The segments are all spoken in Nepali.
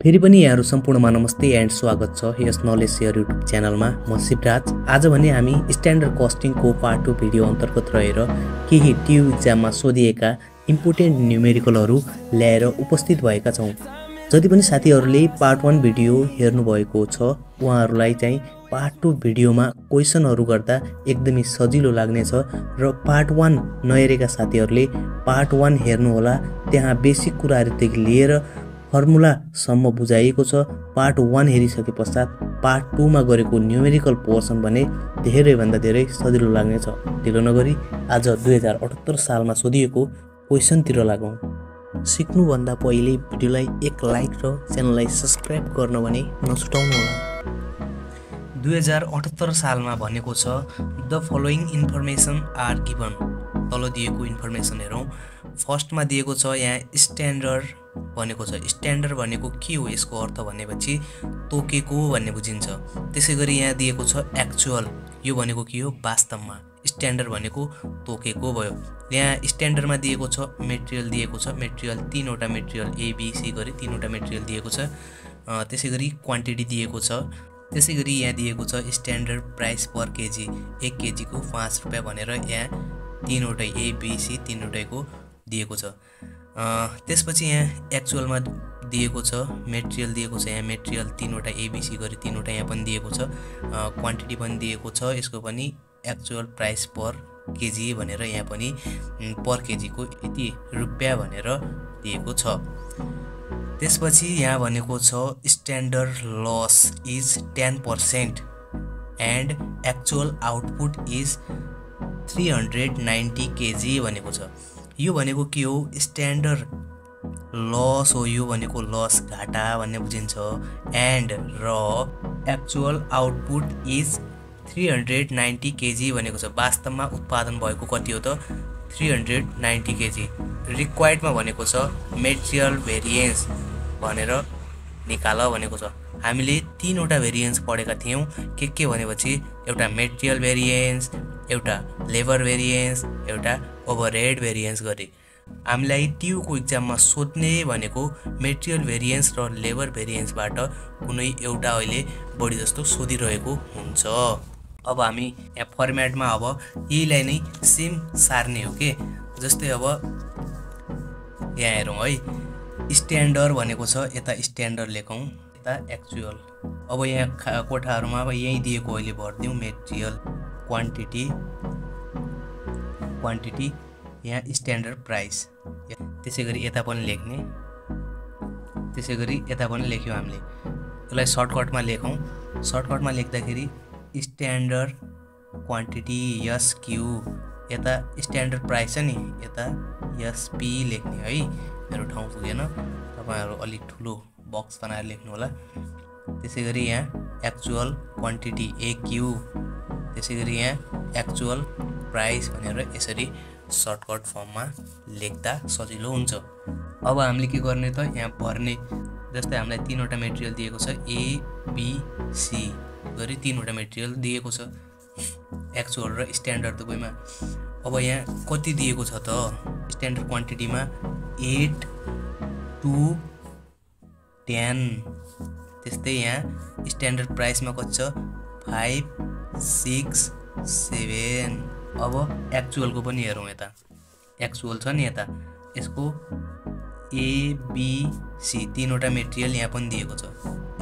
फेरि पनि यहाँहरु सम्पूर्णमा नमस्ते एन्ड स्वागत छ यस नलेज शेयर युट्युब च्यानलमा। म शिवराज। आज भने हामी स्ट्यान्डर्ड कस्टिङको पार्ट 2 भिडियो अन्तर्गत रहेर केही ट्यु एक्जाममा सोधिएका इम्पोर्टेन्ट न्युमेरिकलहरु ल्याएर उपस्थित भएका छौं। जति पनि साथीहरुले पार्ट 1 भिडियो हेर्नु भएको छ उहाँहरुलाई चाहिँ पार्ट 2 भिडियोमा क्वेशनहरु गर्दा एकदमै सजिलो लाग्नेछ र पार्ट 1 नहेरेका साथीहरुले पार्ट 1 हेर्नु होला। त्यहाँ बेसिक कुराहरुदेखि लिएर फर्मुला सम्म बुझाइएको छ। पार्ट 1 हेरिसके पश्चात पार्ट 2 मा गरेको न्युमेरिकल पोर्सन भने धेरै भन्दा धेरै सजिलो लाग्नेछ। ढिलो नगरी आज 2078 सालमा सोधिएको क्वेशनतिर लागौं। सिक्नु भन्दा पहिले भिडियोलाई एक लाइक र च्यानललाई सब्स्क्राइब गर्न भने नछुटाउनु होला। 2078 सालमा भनेको छ the following information are given. तल दिएको इन्फर्मेसन हेरौं। फर्स्टमा दिएको छ यहाँ स्ट्यान्डर्ड भनेको छ। स्ट्यान्डर्ड भनेको के हो? यसको अर्थ भनेपछि तोकेको भन्ने बुझिन्छ। त्यसैगरी यहाँ दिएको छ एक्चुअल। यो भनेको के हो? वास्तवमा। स्ट्यान्डर्ड भनेको तोकेको भयो। यहाँ स्ट्यान्डर्डमा दिएको छ मेटेरियल दिएको छ। मेटेरियल तीनवटा मेटेरियल ए बी सी गरी तीनवटा मेटेरियल दिएको छ। त्यसैगरी क्वान्टिटी दिएको छ। त्यसैगरी यहाँ दिएको छ स्ट्यान्डर्ड प्राइस पर केजी। 1 केजी को 5 रुपैयाँ भनेर यहाँ तीनवटै ए बी सी तीनवटैको दिएको छ। त्यसपछि यहाँ एक्चुअलमा दिएको छ मेटेरियल दिएको छ। यहाँ मेटेरियल तीनवटा एबीसी गरी तीनवटा यहाँ पनि दिएको छ। क्वान्टिटी पनि दिएको छ। यसको पनि एक्चुअल प्राइस पर केजी भनेर यहाँ पनि पर केजी को यति रुपैयाँ भनेर दिएको छ। त्यसपछि यहाँ भनेको छ standard loss is 10% and actual output is 390 KG भनेको छ। यो भनेको के हो? स्ट्यान्डर्ड लस हो। यो भनेको लस घाटा भन्ने बुझिन्छ। एन्ड र एक्चुअल आउटपुट इज 390 केजी भनेको छ। वास्तवमा उत्पादन भएको कति हो त? 390 केजी। रिक्वायर्डमा भनेको छ मेटेरियल भेरिएन्स भनेर निकाल भनेको छ। हामीले तीनवटा भेरिएन्स पढेका थियौं। के भनेपछि एउटा मेटेरियल भेरिएन्स, एउटा लेबर भेरिएन्स, एउटा ओभरहेड भेरिएन्स गरी। हामीलाई ट्यु को एक्जाममा सोध्ने भनेको मेटेरियल भेरिएन्स र लेबर भेरिएन्सबाट कुनै एउटा अहिले बढी जस्तो सोधिरहेको हुन्छ। अब हामी यहाँ फर्म्याटमा अब यहीलाई नै सेम सार्ने हो के। जस्तै अब यहाँ हेरौँ है। स्ट्यान्डर्ड भनेको छ। यता स्ट्यान्डर्ड लेखौँ, यता एक्चुअल। अब यहाँ कोठाहरुमा अब यही दिएको अहिले भर्दियौँ मेटेरियल क्वान्टिटी यहाँ स्ट्यान्डर्ड प्राइस। त्यसैगरी यता पनि लेख्ने, त्यसैगरी यता पनि लेख्यौँ हामीले। यसलाई सर्टकटमा लेखौँ। सर्टकटमा लेख्दाखेरि स्ट्यान्डर्ड क्वान्टिटी एसक्यू, यता स्ट्यान्डर्ड प्राइस छ नि, यता एसपी लेख्ने है। मेरो ठाउँ पुगेन, तपाईहरु अलि ठुलो बक्स बनाएर लेख्नु होला। त्यसैगरी यहाँ एक्चुअल क्वान्टिटी एक्यू, त्यसैगरी यहाँ एक्चुअल प्राइस भनेर यसरी सर्टकट फर्ममा लेख्दा सजिलो हुन्छ। अब हामीले के गर्ने त? यहाँ भर्ने। जस्तै हामीलाई तीनवटा मेटेरियल दिएको छ ए बी सी गरी तीनवटा मेटेरियल दिएको छ। एक्चुअल र स्ट्यान्डर्ड दुवैमा। अब यहाँ कति दिएको छ त? स्ट्यान्डर्ड क्वान्टिटीमा 8 2 10। त्यस्तै यहाँ स्ट्यान्डर्ड प्राइसमा कति छ? 5 6 7। अब एक्चुअलको पनि हेरौँ। यता एक्चुअल छ नि, यता यसको ए बी सी तीनवटा मेटेरियल यहाँ पनि दिएको छ।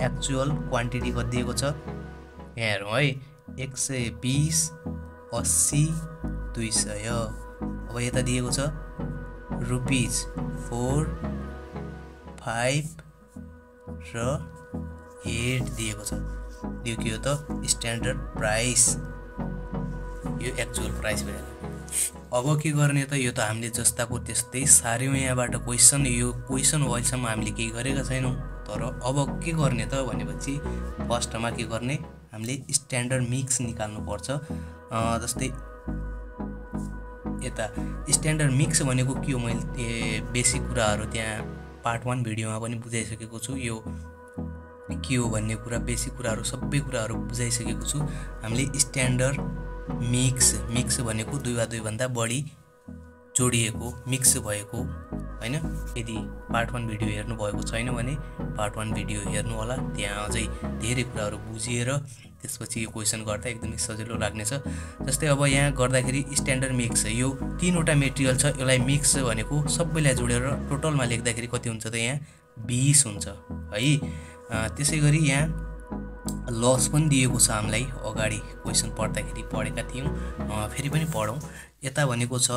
एक्चुअल क्वान्टिटी कति दिएको छ? यहाँ हेरौँ है। 120 80 200। अब यता दिएको छ रुपीज 4 5 र 8 दिएको छ। यो के हो त? Standard price. यो एक्चुअल प्राइस भयो। अब के गर्ने त? यो त हामीले जस्ताको त्यस्तै सार्यौं यहाँबाट क्वेशन। यो क्वेशन अहिलेसम्म हामीले केही गरेका छैनौं। तर अब के गर्ने त भनेपछि फर्स्टमा के गर्ने? हामीले स्ट्यान्डर्ड मिक्स निकाल्नु पर्छ। जस्तै यता स्ट्यान्डर्ड मिक्स भनेको के हो? मैले बेसिक कुराहरु त्यहाँ पार्ट 1 भिडियोमा पनि बुझाइसकेको छु। यो के हो भन्ने कुरा, बेसिक कुराहरु सबै कुराहरु बुझाइसकेको छु। हामीले स्ट्यान्डर्ड मिक्स भनेको 2 वा 2 भन्दा बढी जोडिएको मिक्स भएको हैन। यदि पार्ट 1 भिडियो हेर्नु भएको छैन भने पार्ट 1 भिडियो हेर्नु होला, त्यहाँ अझै धेरै कुराहरू बुझिएर त्यसपछि यो क्वेशन गर्दा एकदमै सजिलो लाग्नेछ। जस्तै अब यहाँ गर्दाखेरि स्ट्यान्डर्ड मिक्स, यो 3 वटा मेटेरियल छ, यसलाई मिक्स भनेको सबैलाई जोडेर टोटलमा लेख्दाखेरि कति हुन्छ त यहाँ 20 हुन्छ है। त्यसैगरी यहाँ लस पनि दिएको छ हामीलाई, अगाडि क्वेशन पढ्दाखेरि पढेका थियौं, फेरि पनि पढौं। यता भनेको छ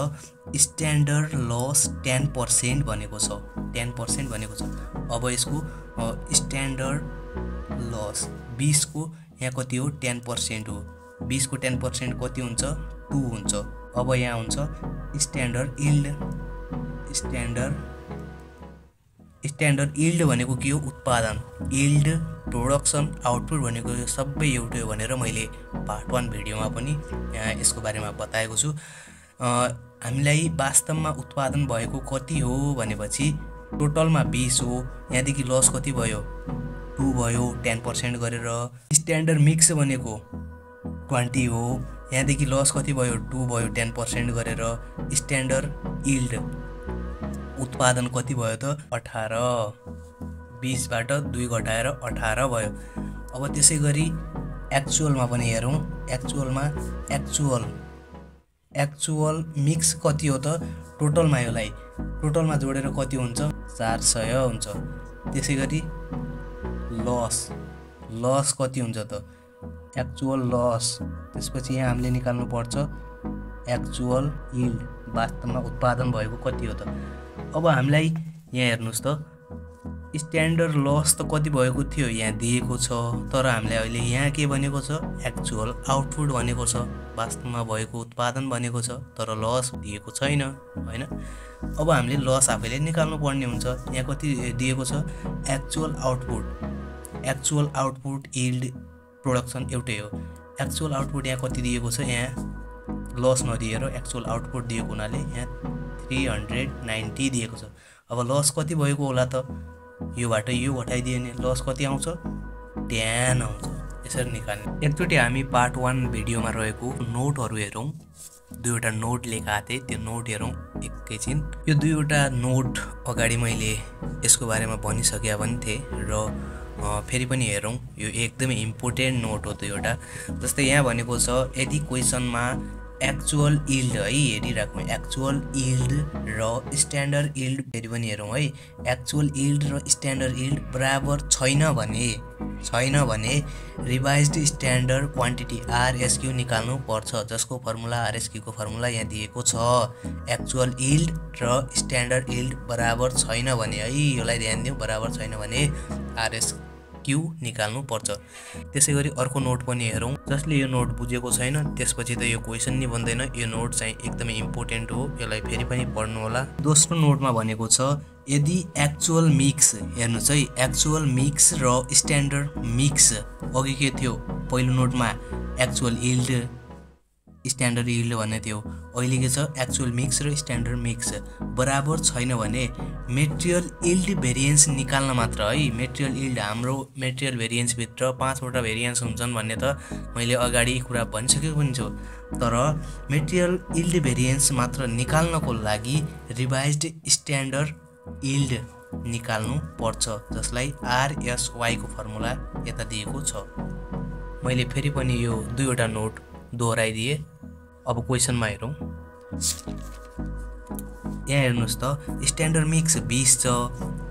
स्ट्यान्डर्ड लस 10% भनेको छ, 10% भनेको छ। अब यसको स्ट्यान्डर्ड लस 20 को यहाँ कति हो 10% हो, 20 को 10% कति हुन्छ 2 हुन्छ। अब यहाँ हुन्छ स्ट्यान्डर्ड यील्ड, स्ट्यान्डर्ड यील्ड भनेको के हो उत्पादन, यील्ड प्रोडक्सन आउटपुट भनेको यो सबै एउटै हो भनेर मैले पार्ट 1 भिडियोमा पनि यसको बारेमा बताएको छु। हामीलाई वास्तवमा उत्पादन भएको कति हो भनेपछि टोटलमा 20 हो, यहाँदेखि लस कति भयो 2 भयो 10% गरेर। स्ट्यान्डर्ड मिक्स भनेको 20 हो, यहाँदेखि लस कति भयो 2 भयो 10% गरेर। स्ट्यान्डर्ड यील्ड उत्पादन कति भयो त 18, 20 बाट 2 घटाएर 18 भयो। अब त्यसै गरी एक्चुअलमा पनि हेरौं, एक्चुअलमा एक्चुअल मिक्स कति हो त टोटलमा, यसलाई टोटलमा जोडेर कति हुन्छ 400 हुन्छ। त्यसै गरी लस कति हुन्छ त एक्चुअल लस, त्यसपछि यहाँ हामीले निकाल्नु पर्छ एक्चुअल यील्ड, वास्तवमा उत्पादन भएको कति हो त। अब हामीलाई यहाँ हेर्नुस् त स्ट्यान्डर्ड लस त कति भएको थियो यहाँ दिएको छ, तर हामीलाई अहिले यहाँ के भनेको छ एक्चुअल आउटपुट भनेको छ, वास्तवमा भएको उत्पादन भनेको छ, तर लस दिएको छैन हैन। अब हामीले लस आफैले निकाल्नु पर्ने हुन्छ। यहाँ कति दिएको छ एक्चुअल आउटपुट यील्ड प्रोडक्सन एउटै हो। एक्चुअल आउटपुट यहाँ कति दिएको छ, यहाँ लस नदिएर एक्चुअल आउटपुट दिएको हुनाले यहाँ 390 दिएको छ। अब लस कति भएको होला त, योबाट यो घटाइदियो भने लस कति आउँछ 10 आउँछ। यसरी निकाल्ने। एकचोटि हामी पार्ट 1 भिडियोमा रहेको नोटहरू हेरौं, दुईवटा नोट लेखा थिए, त्यो नोट हेरौं एकैछिन। यो दुईवटा नोट अगाडि मैले यसको बारेमा भनिसकेका पनि थिए र फेरि पनि हेरौं, यो एकदमै इम्पोर्टेन्ट नोट हो दुईवटा। जस्तै यहाँ भनेको छ यदि क्वेशनमा एक्चुअल यील्ड है हेरिराखौँ, एक्चुअल यील्ड र स्ट्यान्डर्ड यील्ड फेरि पनि हेरौँ है, एक्चुअल यील्ड र स्ट्यान्डर्ड यील्ड बराबर छैन भने रिभाइज्ड स्ट्यान्डर्ड क्वान्टिटी आरएसक्यू निकाल्नु पर्छ, जसको फर्मुला आरएसक्यू को फर्मुला यहाँ दिएको छ। एक्चुअल यील्ड र स्ट्यान्डर्ड यील्ड बराबर छैन भने है, यसलाई ध्यान दिउँ, बराबर छैन भने आरएसक्यू निकाल्नु पर्छ। त्यसैगरी अर्को नोट पनि हेरौँ, जसले यो नोट बुझेको छैन त्यसपछि त यो क्वेशन नि बन्दैन, यो नोट चाहिँ एकदमै इम्पोर्टेन्ट हो, यसलाई फेरि पनि पढ्नु होला। दोस्रो नोटमा भनेको छ यदि एक्चुअल मिक्स, हेर्नुस् है, एक्चुअल मिक्स र स्ट्यान्डर्ड मिक्स, अघि के थियो पहिलो नोटमा एक्चुअल यील्ड स्ट्यान्डर्ड यील्ड भन्ने थियो, अहिले के छ एक्चुअल मिक्स र स्ट्यान्डर्ड मिक्स बराबर छैन भने मेटेरियल यील्ड भेरिएन्स निकाल्न मात्र है। मेटेरियल यील्ड, हाम्रो मेटेरियल भेरिएन्स भित्र 5 वटा भेरिएन्स हुन्छन् भन्ने त मैले अगाडि कुरा भनिसकेको पनि छु, तर मेटेरियल यील्ड भेरिएन्स मात्र निकाल्नको लागि रिभाइज्ड स्ट्यान्डर्ड यील्ड निकाल्नु पर्छ, जसलाई आरएसवाई को फर्मुला यता दिएको छ। मैले फेरि पनि यो दुईवटा नोट दोहोऱ्याइदिए। अब क्वेशनमा हेरौँ, यहाँ हेर्नुस् त स्ट्यान्डर्ड मिक्स 20 छ,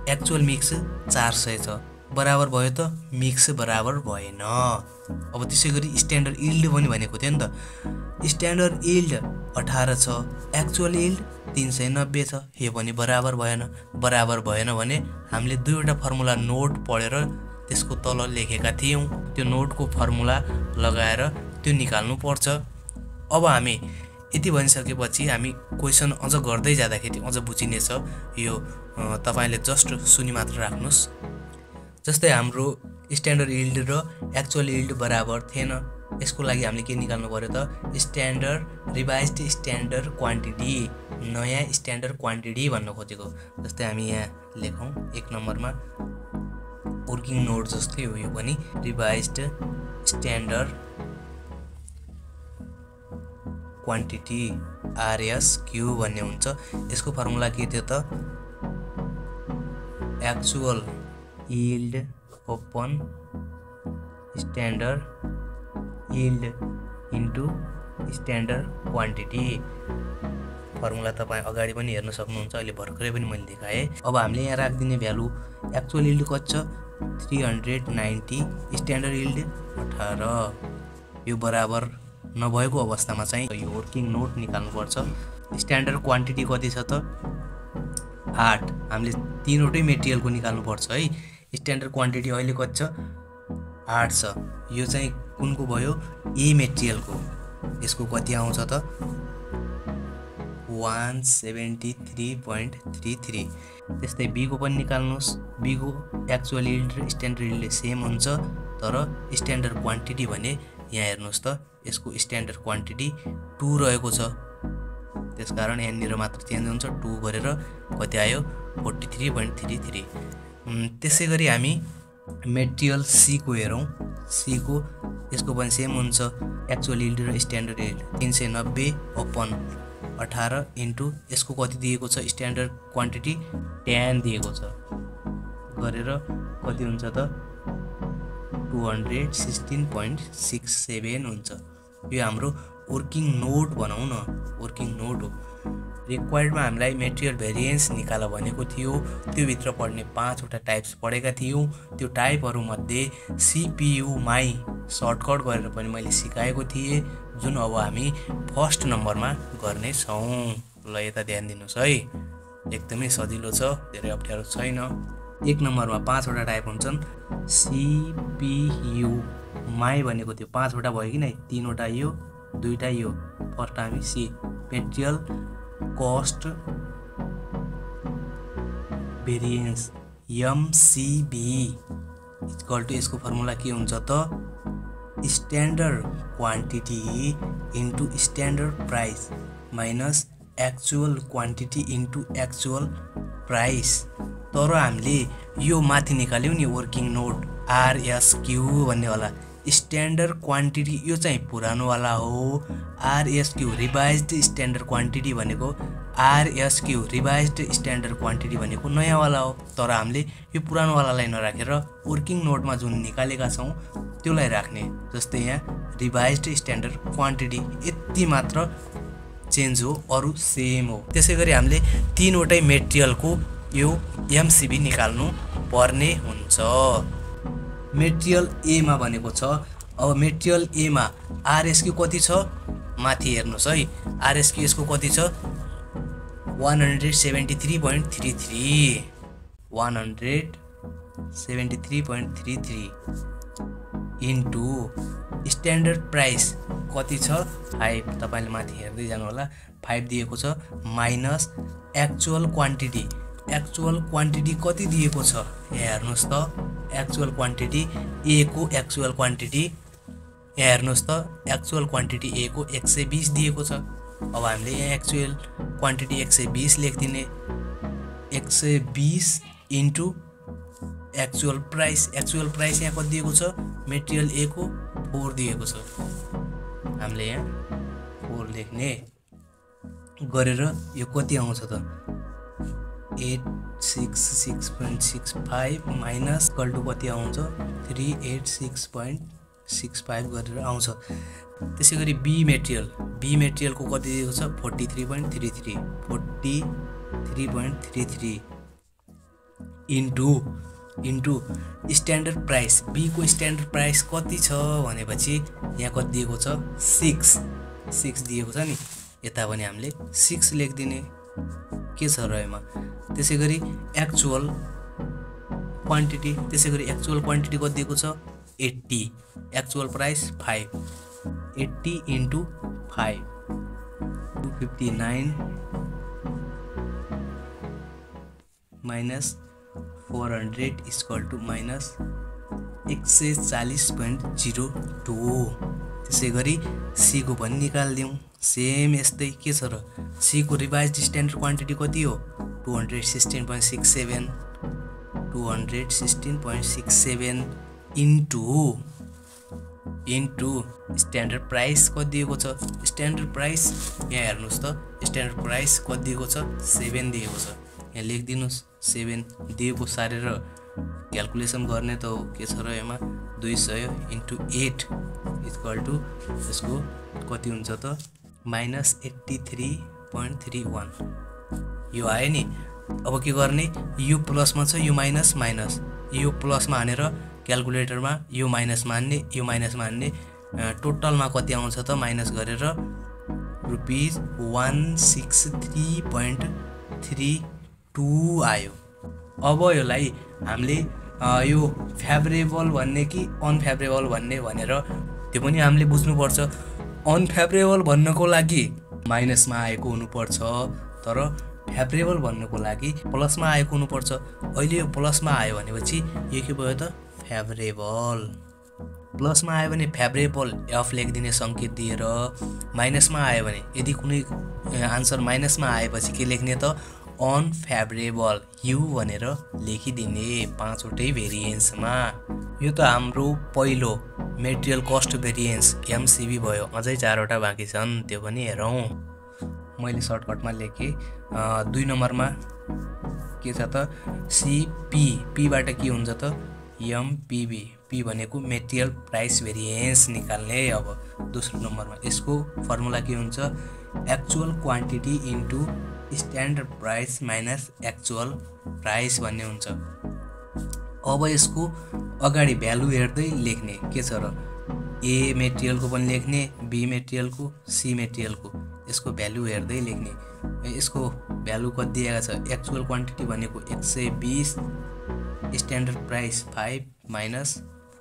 एक्चुअल मिक्स 400 छ, बराबर भयो त मिक्स बराबर भएन। अब त्यसै गरी स्ट्यान्डर्ड यील्ड पनि भनेको थियो नि त, स्ट्यान्डर्ड यील्ड 18 छ, एक्चुअल यील्ड 390 छ, यो पनि बराबर भएन। बराबर भएन भने हामीले दुईवटा फर्मुला नोट पढेर त्यसको तल लेखेका थियौँ, त्यो नोटको फर्मुला लगाएर त्यो निकाल्नु पर्छ। अब हामी यति भनिसकेपछि हामी क्वेशन अझ गर्दै जाँदाखेरि अझ बुझिनेछ, यो तपाईले जस्ट सुनि मात्र राख्नुस्। जस्तै हाम्रो स्ट्यान्डर्ड यील्ड र एक्चुअल यील्ड बराबर थिएन, यसको लागि हामीले के निकाल्नु पर्यो त स्ट्यान्डर्ड रिभाइज्ड स्ट्यान्डर्ड क्वान्टिटी, नयाँ स्ट्यान्डर्ड क्वान्टिटी भन्न खोजेको। जस्तै हामी यहाँ लेखौँ 1 नम्बरमा वर्किङ नोट जस्तै हो, यो पनि रिभाइज्ड स्ट्यान्डर्ड क्वान्टिटी RSQ भन्ने हुन्छ। यसको फर्मुला के थियो त actual yield upon standard yield into standard quantity. Formula तपाईँ अगाडि पनि हेर्न सक्नुहुन्छ, अहिले भर्खरै पनि मैले देखाएँ। अब हामीले यहाँ राखिदिने भ्यालु एक्चुअल यील्ड कति छ 390, स्ट्यान्डर्ड यील्ड 18। यो बराबर नभएको अवस्थामा चाहिँ यो वर्किङ नोट निकाल्नुपर्छ। स्ट्यान्डर्ड क्वान्टिटी कति छ त 8। हामीले तीनवटै मेटेरियलको निकाल्नुपर्छ है। स्ट्यान्डर्ड क्वान्टिटी अहिले कति छ 8 छ। यो चाहिँ कुनको भयो ए मेटेरियलको। यसको कति आउँछ त 173.33। त्यस्तै बी को पनि निकाल्नुस्। बी को एक्चुअल यील्ड र स्ट्यान्डर्ड यील्ड सेम हुन्छ, तर स्ट्यान्डर्ड क्वान्टिटी भने यहाँ हेर्नुस् त यसको स्ट्यान्डर्ड क्वान्टिटी 2 रहेको छ। त्यसकारण यहाँनिर मात्र चेन्ज हुन्छ, 2 गरेर कति आयो 43.33। त्यसै गरी हामी मेटेरियल सी को हेरौँ। सी को यसको पनि सेम हुन्छ, एक्चुअल यील्ड र स्ट्यान्डर्ड यील्ड 390/18 इन्टु यसको कति दिएको छ स्ट्यान्डर्ड क्वान्टिटी 10 दिएको छ गरेर कति हुन्छ त 216.67 हुन्छ। यो हाम्रो वर्किङ नोट भनौँ न, वर्किङ नोट हो। रिक्वायर्डमा हामीलाई मेटेरियल भेरिएन्स निकाल भनेको थियो। त्यो भित्र पढ्ने 5वटा टाइप्स पढेका थियौँ। त्यो टाइपहरू मध्ये CPU माई सर्टकट गरेर पनि मैले सिकाएको थिएँ, जुन अब हामी फर्स्ट नम्बरमा गर्ने छौँ। ल यता ध्यान दिनुस् है, एकदमै सजिलो छ, धेरै अप्ठ्यारो छैन। 1 नम्बरमा 5वटा टाइप हुन्छन्। CPU माई भनेको त्यो 5वटा भयो कि नै, 3वटा यो 2वटा यो। फर्स्ट हामी सी material cost variance MCV equal to यसको फर्मुला के हुन्छ त standard quantity into standard price minus actual quantity into actual price. तर हामीले यो माथि निकाल्यौँ नि वर्किङ नोट RSQ भन्नेवाला स्ट्यान्डर्ड क्वान्टिटी, यो चाहिँ पुरानोवाला हो। RSQ रिभाइज्ड स्ट्यान्डर्ड क्वान्टिटी भनेको RSQ रिभाइज्ड स्ट्यान्डर्ड क्वान्टिटी भनेको नयाँवाला हो। तर हामीले यो पुरानोवालालाई नराखेर वर्किङ नोटमा जुन निकालेका छौँ त्योलाई राख्ने। जस्तै यहाँ रिभाइज्ड स्ट्यान्डर्ड क्वान्टिटी यति मात्र चेन्ज हो, अरू सेम हो। त्यसै गरी हामीले 3वटै मेटेरियलको यो MCV निकाल्नु पर्ने हुन्छ। मेटेरियल ए मा भनेको छ। अब मेटेरियल ए मा RSQ कति छ माथि हेर्नुस् है। RSQ यसको कति छ 173.33 173.33 इन्टु स्ट्यान्डर्ड प्राइस कति छ 5। तपाईले माथि हेर्दै जानु होला, 5 दिएको छ minus actual quantity. Actual quantity कति दिएको छ यहाँ हेर्नुस् त। एक्चुअल क्वान्टिटी ए को एक्चुअल क्वान्टिटी यहाँ हेर्नुस् त, एक्चुअल क्वान्टिटी ए को 120 दिएको छ। अब हामीले यहाँ actual quantity 120 लेखिदिने। 120 into actual price. Actual price यहाँ कति दिएको छ मेटेरियल ए को 4 दिएको छ। हामीले यहाँ 4 लेख्ने गरेर यो कति आउँछ त 866.65 माइनस इक्वल टु कति आउँछ 386.65 गरेर आउँछ। त्यसै गरी बी मेटेरियलको कति दिएको छ 43.33 इन्टु स्ट्यान्डर्ड प्राइस। बी को स्ट्यान्डर्ड प्राइस कति छ भनेपछि यहाँ कति दिएको छ 6 दिएको छ नि। यता पनि हामीले 6 लेखिदिने के छ र यसमा। त्यसै गरी एक्चुअल क्वान्टिटी कति दिएको छ 80। Actual price 5। 80 into 5 259 minus 400 equal to minus 140.02। त्यसै गरी सी को पनि निकाल्दिउँ। सेम यस्तै के छ र सी को रिभाइज्ड स्ट्यान्डर्ड क्वान्टिटी कति हो 216.67 इन्टु इन्टु स्ट्यान्डर्ड प्राइस कति दिएको छ स्ट्यान्डर्ड प्राइस यहाँ हेर्नुस् त स्ट्यान्डर्ड प्राइस कति दिएको छ 7 दिएको छ यहाँ लेखिदिनुस् 7 दिएको सारेर क्याल्कुलेसन गर्ने त हो के छ र यसमा 200 इन्टु 8 इक्वल टु यसको कति हुन्छ त -83.31 यो आयो नि अब के गर्ने यो प्लसमा छ यो माइनस माइनस यो प्लसमा हानेर क्याल्कुलेटरमा यो माइनसमा हान्ने यो माइनसमा हान्ने टोटलमा कति आउँछ त माइनस गरेर रुपीस 163.32 आयो अब यसलाई हामीले यो फेभरेबल भन्ने कि अनफेभरेबल भन्ने भनेर त्यो पनि हामीले बुझ्नुपर्छ अनफेभरेबल भन्नको लागि माइनसमा आएको हुनुपर्छ तर फेभरेबल भन्नको लागि प्लसमा आएको हुनुपर्छ अहिले यो प्लसमा आयो भनेपछि यो के भयो त फेभरेबल प्लसमा आयो भने फेभरेबल एफ लेखिदिने सङ्केत दिएर माइनसमा आयो भने यदि कुनै आन्सर माइनसमा आएपछि के लेख्ने त अनफेभरेबल यु भनेर लेखिदिने 5 वटै भेरिएन्समा यो त हाम्रो पहिलो मेटेरियल कस्ट भेरिएन्स एमसीबी भयो अझै 4 वटा बाँकी छन् त्यो पनि हेरौँ मैले सर्टकटमा लेखेँ 2 नम्बरमा के छ त सीपी पीबाट के हुन्छ त एमपीबी पी भनेको मेटेरियल प्राइस भेरिएन्स निकाल्ने अब दोस्रो नम्बरमा यसको फर्मुला के हुन्छ actual quantity into standard price minus actual price भन्ने हुन्छ अब यसको अगाडि भ्यालु हेर्दै लेख्ने के छ र ए मेटेरियलको पनि लेख्ने बी मेटेरियलको सी मेटेरियलको यसको भ्यालु हेर्दै लेख्ने यसको भ्यालु कति दिएको छ एक्चुअल क्वान्टिटी भनेको 120 स्ट्यान्डर्ड प्राइस 5 माइनस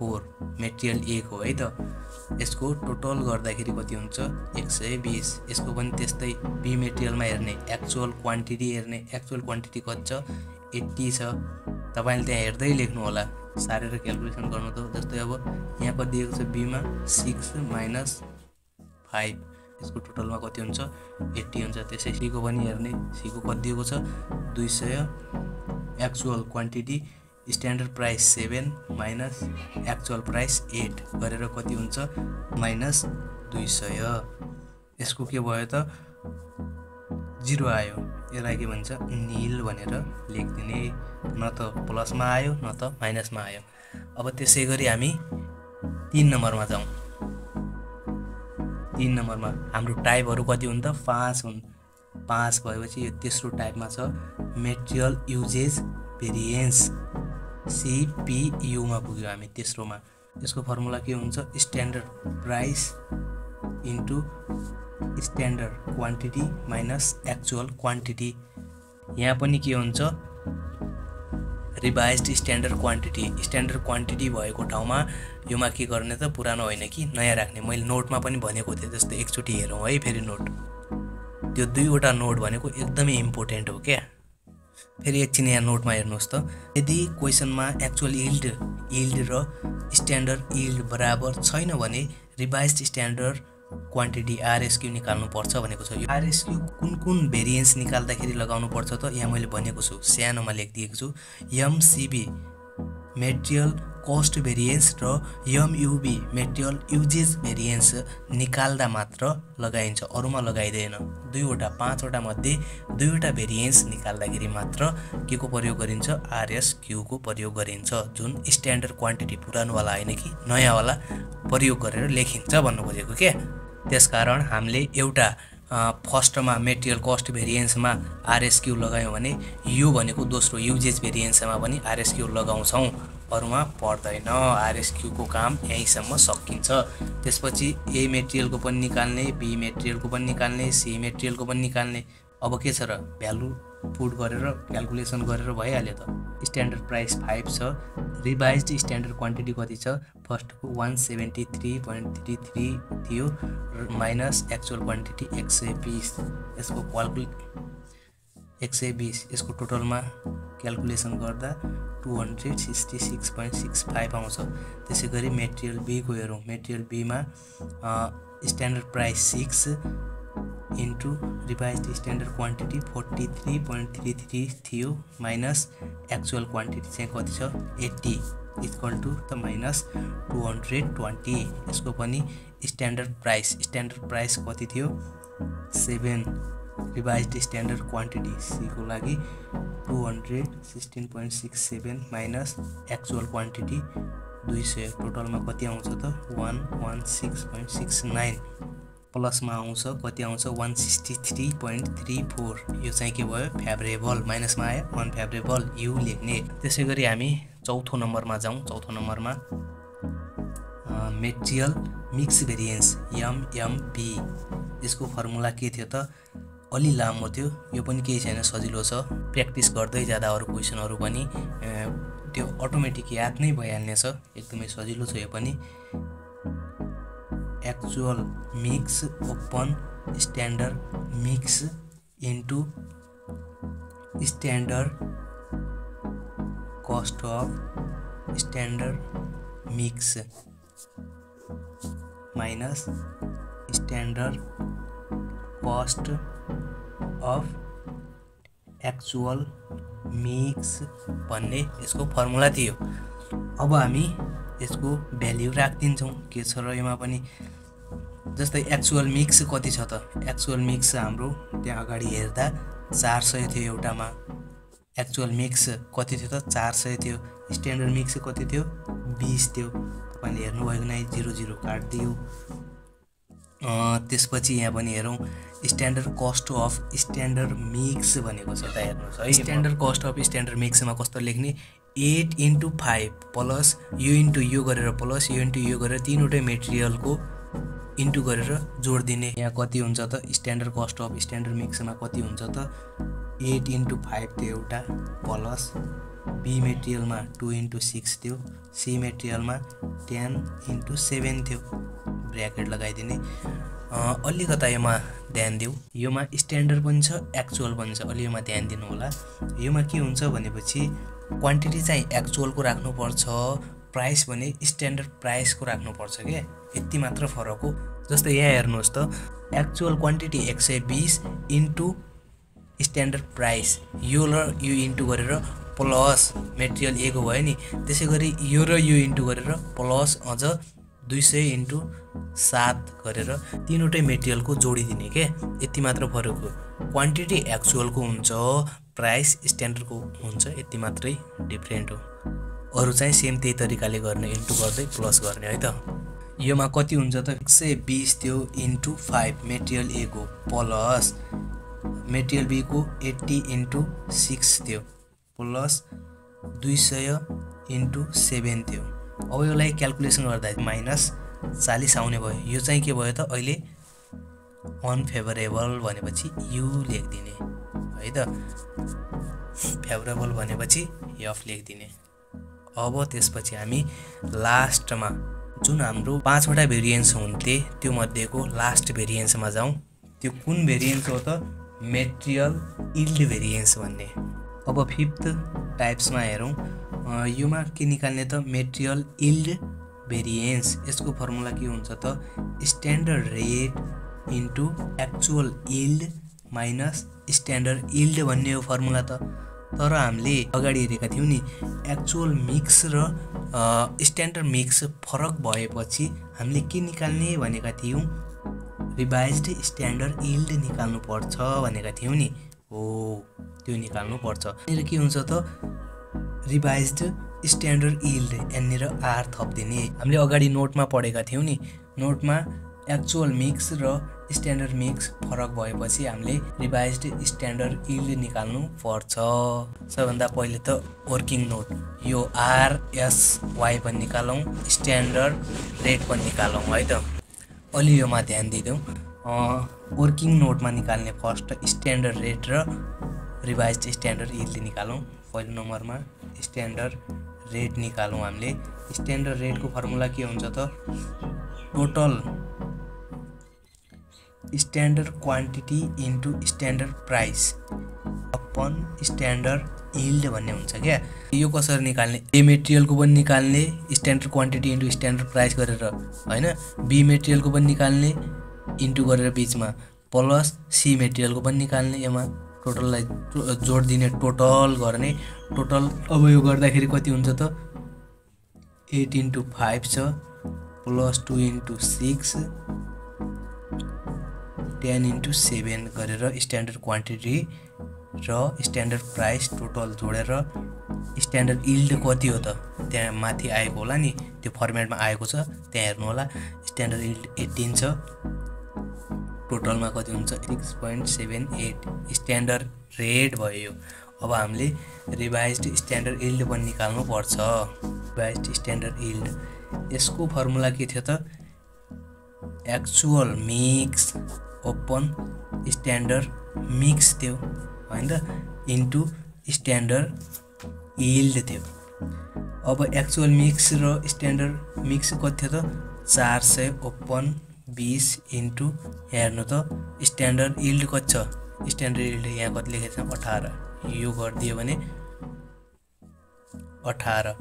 4 मेटेरियल ए को है त यसको टोटल गर्दाखेरि कति हुन्छ 120 यसको पनि त्यस्तै बी मेटेरियलमा हेर्ने एक्चुअल क्वान्टिटी हेर्ने एक्चुअल क्वान्टिटी कति छ 80 छ तपाईले त्यहाँ हेर्दै लेख्नु होला सारेर क्याल्कुलेसन गर्नु त जस्तै अब यहाँ कति दिएको छ बी मा 6 माइनस 5 यसको टोटलमा कति हुन्छ 80 हुन्छ त्यसै सी को पनि हेर्ने सी को कति दिएको छ 200 actual quantity standard price 7 minus actual price 8 गरेर कति हुन्छ -200 यसको के भयो त 0 आयो यसलाई के भन्छ नील भनेर लेखिदिने न त प्लसमा आयो न त माइनसमा आयो अब त्यसै गरी हामी 3 नम्बरमा जाउँ 3 नम्बरमा हाम्रो टाइपहरु कति हुन् त 5 हुन् 5 भएपछि यो तेस्रो टाइपमा छ मेटेरियल युजेज भेरिएन्स सीपीयू मा पुग्यो हामी तेस्रोमा यसको फर्मुला के हुन्छ standard price into standard quantity minus actual quantity यहाँ पनि के हुन्छ रिभाइज्ड स्ट्यान्डर्ड क्वान्टिटी भएको ठाउँमा योमा के गर्ने त पुरानो होइन कि नयाँ राख्ने मैले नोटमा पनि भनेको थिएँ जस्तै एकचोटी हेरौँ है फेरि नोट त्यो 2 वटा नोट भनेको एकदमै इम्पोर्टेन्ट हो क्या फेरि एकछिन यहाँ नोटमा हेर्नुहोस् त यदि क्वेसनमा एक्चुअल यील्ड र स्ट्यान्डर्ड यील्ड बराबर छैन भने रिभाइज्ड स्ट्यान्डर्ड क्वान्टिटी आरएसक्यू निकाल्नु पर्छ भनेको छ यो आरएसक्यू कुन भेरिएन्स निकाल्दाखेरि लगाउनु पर्छ त यहाँ मैले भनेको छु सानोमा लेखिदिएको छु एमसीबी मेटेरियल कस्ट भेरिएन्स र एमयुबी मेटेरियल युजेज भेरिएन्स निकाल्दा मात्र लगाइन्छ अरुमा लगाइदैन 2 वटा 5 वटा मध्ये 2 वटा भेरिएन्स निकाल्दाखेरि मात्र के को प्रयोग गरिन्छ आरएसक्यू को प्रयोग गरिन्छ जुन स्ट्यान्डर्ड क्वान्टिटी पुरानो वाला हैन कि नयाँ वाला प्रयोग गरेर लेखिन्छ भन्नु खोजेको के त्यसकारण हामीले एउटा फर्स्टमा मेटेरियल कस्ट भेरिएन्समा आरएसक्यू लगायौं भने यो भनेको दोस्रो युजेज भेरिएन्समा पनि आरएसक्यू लगाउँछौं अरुमा पर्दैन आरएसक्यू को काम यहीसम्म सकिन्छ त्यसपछि ए मेटेरियल को पनि निकाल्ने बी मेटेरियल को पनि निकाल्ने सी मेटेरियल को पनि निकाल्ने अब के छ र भ्यालु पुट गरेर क्याल्कुलेसन गरेर भइहाल्यो त स्ट्यान्डर्ड प्राइस 5 छ रिभाइज्ड स्ट्यान्डर्ड क्वान्टिटी कति छ फर्स्ट को 173.33 थियो माइनस एक्चुअल क्वान्टिटी 120 यसको क्याल्कुलेट 120 यसको टोटलमा क्याल्कुलेसन गर्दा 266.65 आउँछ त्यसैगरी मेटेरियल बी को हेरौं मेटेरियल बी मा standard price 6 into revised standard quantity 43.33 थियो माइनस एक्चुअल क्वान्टिटी चाहिँ कति छ 80 इक्वल टु त माइनस 220। यसको पनि स्ट्यान्डर्ड प्राइस कति थियो 7। रिभाइज्ड स्ट्यान्डर्ड क्वान्टिटी सी को लागि 216.67 माइनस एक्चुअल क्वान्टिटी 200 टोटलमा कति आउँछ त 116.69 प्लसमा आउँछ कति आउँछ 163.34। यो चाहिँ के भयो फेभरेबल, माइनसमा आयो अनफेभरेबल, यु लेख्ने। त्यसैगरी हामी चौथो नम्बरमा जाउँ। चौथो नम्बरमा मेटेरियल मिक्स भेरिएन्स एमएमभी, यसको फर्मुला के थियो त अलि लामो थियो, यो पनि केही छैन सजिलो छ, प्र्याक्टिस गर्दै जाँदा अरू क्वेसनहरू पनि त्यो अटोमेटिक याद नै भइहाल्ने छ, एकदमै सजिलो छ यो पनि। Actual mix open standard mix into standard cost of standard mix minus standard cost of actual mix भन्ने यसको फर्मुला थियो। अब हामी यसको भ्याल्यु राखिदिन्छौँ के छ र यसमा पनि। जस्तै एक्चुअल मिक्स कति छ त, एक्चुअल मिक्स हाम्रो त्यहाँ अगाडि हेर्दा 400 थियो एउटामा। एक्चुअल मिक्स कति थियो त 400 थियो। स्ट्यान्डर्ड मिक्स कति थियो 20 थियो। तपाईँले हेर्नुभयो कि नै 00 काट्दियो। त्यसपछि यहाँ पनि हेरौँ standard cost of standard mix भनेको छ त हेर्नुहोस् है। स्ट्यान्डर्ड कस्ट अफ स्ट्यान्डर्ड मिक्समा कस्तो लेख्ने 8 × 5 प्लस यो इन्टु यो गरेर प्लस यो इन्टु यो गरेर तीनवटै मेटेरियलको इन्टु गरेर जोड दिने। यहाँ कति हुन्छ त स्ट्यान्डर्ड कस्ट अफ स्ट्यान्डर्ड मिक्समा कति हुन्छ त 8 × 5 थियो एउटा प्लस बी मेटेरियलमा 2 × 6 थियो, सी मेटेरियलमा 10 × 7 थियो, ब्र्याकेट लगाइदिने। अलिकता योमा ध्यान दिउँ, योमा स्ट्यान्डर्ड पनि छ एक्चुअल पनि छ, अलि योमा ध्यान दिनु होला। योमा के हुन्छ भनेपछि क्वान्टिटी चाहिँ एक्चुअलको राख्नुपर्छ, प्राइस भने स्ट्यान्डर्ड प्राइसको राख्नुपर्छ क्या, यति मात्र फरक हो। जस्तै यहाँ हेर्नुहोस् त actual quantity 120 into standard price, यो र यो इन्टु गरेर प्लस मेटेरियल ए को भयो नि, त्यसै गरी यो र यो इन्टु गरेर प्लस अझ 200 × 7 गरेर तीनवटै मेटेरियलको जोडिदिने के, यति मात्र फरक हो। क्वान्टिटी एक्चुअलको हुन्छ, प्राइस स्ट्यान्डर्डको हुन्छ, यति मात्रै डिफ्रेन्ट हो। अरू चाहिँ सेम त्यही तरिकाले गर्ने, इन्टु गर्दै प्लस गर्ने है त। योमा कति हुन्छ त 120 थियो इन्टु 5 मेटेरियल ए को प्लस मेटेरियल बी को 80 × 6 थियो प्लस 200 × 7 थियो। अब यसलाई क्याल्कुलेसन गर्दा माइनस 40 आउने भयो। यो चाहिँ के भयो त अहिले अनफेभरेबल भनेपछि यु लेखिदिने है त, फेभरेबल भनेपछि एफ लेखिदिने। अब त्यसपछि हामी लास्टमा जुन हाम्रो 5वटा भेरिएन्स हुन्थे त्यो मध्येको लास्ट भेरिएन्समा जाउँ। त्यो कुन भेरिएन्स हो त मेटेरियल यील्ड भेरिएन्स भन्ने। अब 5th टाइप्समा हेरौँ, योमा के निकाल्ने त मेटेरियल यील्ड भेरिएन्स। यसको फर्मुला के हुन्छ त standard rate into actual yield minus standard yield भन्ने हो फर्मुला त। तर हामीले अगाडि हेरेका थियौँ नि एक्चुअल मिक्स र स्ट्यान्डर्ड मिक्स फरक भएपछि हामीले के निकाल्ने भनेका थियौँ, रिभाइज्ड स्ट्यान्डर्ड यील्ड निकाल्नु पर्छ भनेका थियौँ नि, हो त्यो निकाल्नु पर्छ। यहाँनिर के हुन्छ त रिभाइज्ड स्ट्यान्डर्ड यील्ड, यहाँनिर आर थपिदिने। हामीले अगाडि नोटमा पढेका थियौँ नि, नोटमा एक्चुअल मिक्स र स्ट्यान्डर्ड मिक्स फरक भएपछि हामीले रिभाइज्ड स्ट्यान्डर्ड यील्ड निकाल्नु पर्छ। सबभन्दा पहिले त वर्किङ नोट, यो आरएसवाई पनि निकालौँ, स्ट्यान्डर्ड रेट पनि निकालौँ है त। अलि योमा ध्यान दिँदैछौँ। वर्किङ नोटमा निकाल्ने फर्स्ट स्ट्यान्डर्ड रेट र रिभाइज्ड स्ट्यान्डर्ड यील्ड निकालौँ। पहिलो नम्बरमा स्ट्यान्डर्ड रेट निकालौँ हामीले। स्ट्यान्डर्ड रेटको फर्मुला के हुन्छ त total standard quantity into standard price upon standard yield भन्ने हुन्छ क्या। यो कसरी निकाल्ने, ए मेटेरियलको पनि निकाल्ने standard quantity into standard price गरेर हैन, बी मेटेरियलको पनि निकाल्ने इन्टु गरेर बिचमा प्लस सी मेटेरियलको पनि निकाल्ने, यसमा टोटललाई जोड दिने, टोटल गर्ने। टोटल अब यो गर्दाखेरि कति हुन्छ त 8 into 5 छ प्लस 2 into 6 10 into 7 गरेर स्ट्यान्डर्ड क्वान्टिटी र स्ट्यान्डर्ड प्राइस टोटल जोडेर स्ट्यान्डर्ड यील्ड कति हो त त्यहाँ माथि आएको होला नि, त्यो फर्मेटमा आएको छ त्यहाँ हेर्नु होला। स्ट्यान्डर्ड यील्ड 18 छ, टोटलमा कति हुन्छ 6.78 स्ट्यान्डर्ड रेट भयो। अब हामीले रिभाइज्ड स्ट्यान्डर्ड यील्ड पनि निकाल्नु पर्छ। रिभाइज्ड स्ट्यान्डर्ड यील्ड यसको फर्मुला के थियो त actual mix open standard mix थियो हैन त इन्टु स्ट्यान्डर्ड यील्ड थियो। अब एक्चुअल मिक्स र स्ट्यान्डर्ड मिक्स कति थियो त 400 ओपन 20 इन्टु हेर्नु त स्ट्यान्डर्ड यील्ड कति छ, स्ट्यान्डर्ड यील्ड यहाँ कति लेखेको छ 18, यो गरिदियो भने 18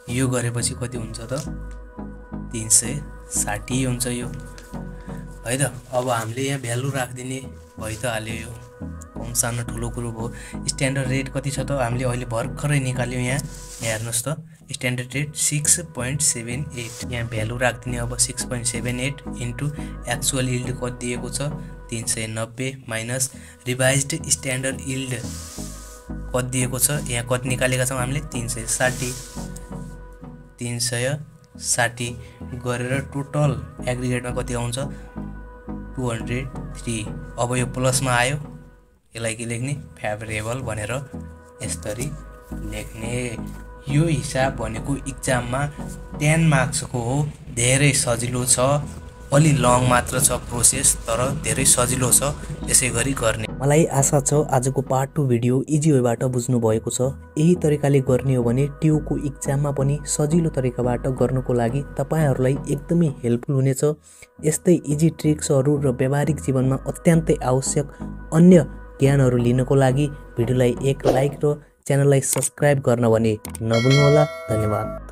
यो गरेपछि कति हुन्छ त 360 हुन्छ यो है त। अब हामीले यहाँ भ्यालु राखिदिने भइ त हाल्यो, यो कम सानो ठुलो कुरो भयो। स्ट्यान्डर्ड रेट कति छ त हामीले अहिले भर्खरै निकाल्यौँ, यहाँ हेर्नुहोस् त स्ट्यान्डर्ड रेट 6.78 यहाँ भ्यालु राखिदिने। अब 6.78 इन्टु एक्चुअल यील्ड कति दिएको छ 390 माइनस रिभाइज्ड स्ट्यान्डर्ड यील्ड कति दिएको छ, यहाँ कति निकालेका छौँ हामीले 360 गरेर टोटल एग्रिगेटमा कति आउँछ 203। अब यो प्लसमा आयो, यसलाई के लेख्ने फेभरेबल भनेर यसरी लेख्ने। यो हिसाब भनेको इक्जाममा 10 मार्क्सको हो, धेरै सजिलो छ, अलि लङ मात्र छ प्रोसेस तर धेरै सजिलो छ, त्यसै गरी गर्ने। मलाई आशा छ आजको पार्ट 2 भिडियो इजी वेबाट बुझ्नु भएको छ। यही तरिकाले गर्ने हो भने ट्युको इक्जाममा पनि सजिलो तरिकाबाट गर्नको लागि तपाईहरुलाई एकदमै हेल्पफुल हुनेछ। यस्तै इजी ट्रिक्सहरु र व्यावहारिक जीवनमा अत्यन्तै आवश्यक अन्य ज्ञानहरु लिनको लागि भिडियोलाई एक लाइक र च्यानललाई सब्स्क्राइब गर्न भने नभुल्नुहोला। धन्यवाद।